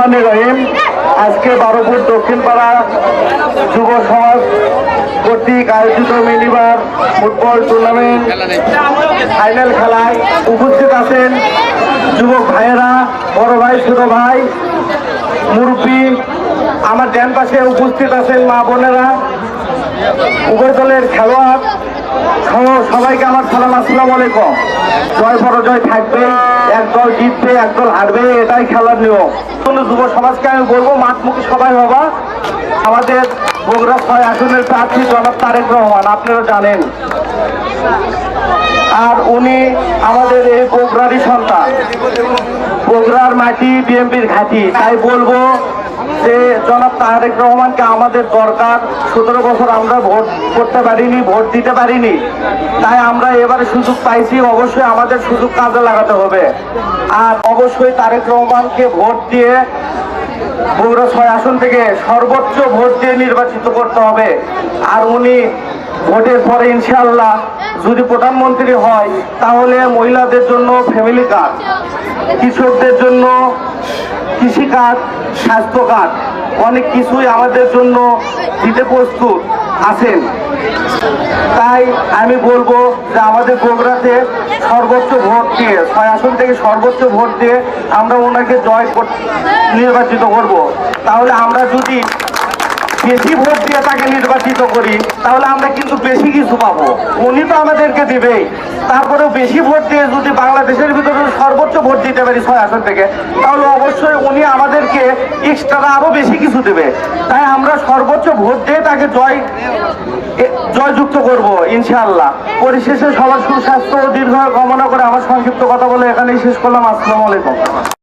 রহমানির রহিম। আজকে বারোপুর দক্ষিণ পাড়া যুব সমাজ কর্তৃক আয়োজিত মিনিবার ফুটবল টুর্নামেন্ট ফাইনাল খেলায় উপস্থিত আছেন যুবক ভাইয়েরা, বড় ভাই, ছোট ভাই, মুরব্বী। আমার ডান পাশে উপস্থিত আছেন মা বোনেরা, উভয় দলের খেলোয়াড় সহ সবাইকে আমার সালাম, আসসালামু আলাইকুম। জয় পরাজয় থাকবে, একদল জিতবে একদল হারবে, এটাই খেলার নিয়ম। যুব সমাজকে আমি বলবো মাঠমুখী সবাই হবা। আমাদের বগুড়া ৬ আসনের প্রার্থী জনাব তারেক রহমান, আপনারা জানেন, আর উনি আমাদের এই বগুড়ারই সন্তান, বগুড়ার মাটি বিএনপির ঘাঁটি। তাই বলবো যে জনাব তারেক রহমানকে আমাদের দরকার। ১৭ বছর আমরা ভোট করতে পারিনি, ভোট দিতে পারিনি, তাই আমরা এবারে সুযোগ পাইছি। অবশ্যই আমাদের সুযোগ কাজে লাগাতে হবে, আর অবশ্যই তারেক রহমানকে ভোট দিয়ে বগুড়া ৬ আসন থেকে সর্বোচ্চ ভোট দিয়ে নির্বাচিত করতে হবে। আর উনি ভোটের পরে ইনশাআল্লাহ যদি প্রধানমন্ত্রী হয়, তাহলে মহিলাদের জন্য ফ্যামিলি কার্ড, কৃষকদের জন্য কৃষি কার্ড, স্বাস্থ্য কার্ড, অনেক কিছুই আমাদের জন্য দিতে প্রস্তুত আছেন। তাই আমি বলবো যে আমাদের বগুড়াতে সর্বোচ্চ ভোট দিয়ে ৬ আসন থেকে সর্বোচ্চ ভোট দিয়ে আমরা ওনাকে নির্বাচিত করব। তাহলে আমরা যদি বেশি ভোট দিয়ে তাকে নির্বাচিত করি, তাহলে আমরা কিন্তু বেশি কিছু পাবো। উনি তো আমাদেরকে দিবেই, তারপরেও বেশি ভোট দিয়ে যদি বাংলাদেশের ভিতরে সর্বোচ্চ ভোট দিতে পারি ৬ আসন থেকে, তাহলে অবশ্যই উনি আমাদেরকে এক্সট্রা আরো বেশি কিছু দেবে। তাই আমরা সর্বোচ্চ ভোট দিয়ে তাকে জয়যুক্ত করব ইনশাআল্লাহ। পরিশেষে সবার সুস্বাস্থ্য ও দীর্ঘ কামনা করে আমার সংক্ষিপ্ত কথা বলে এখানেই শেষ করলাম। আসসালামু আলাইকুম।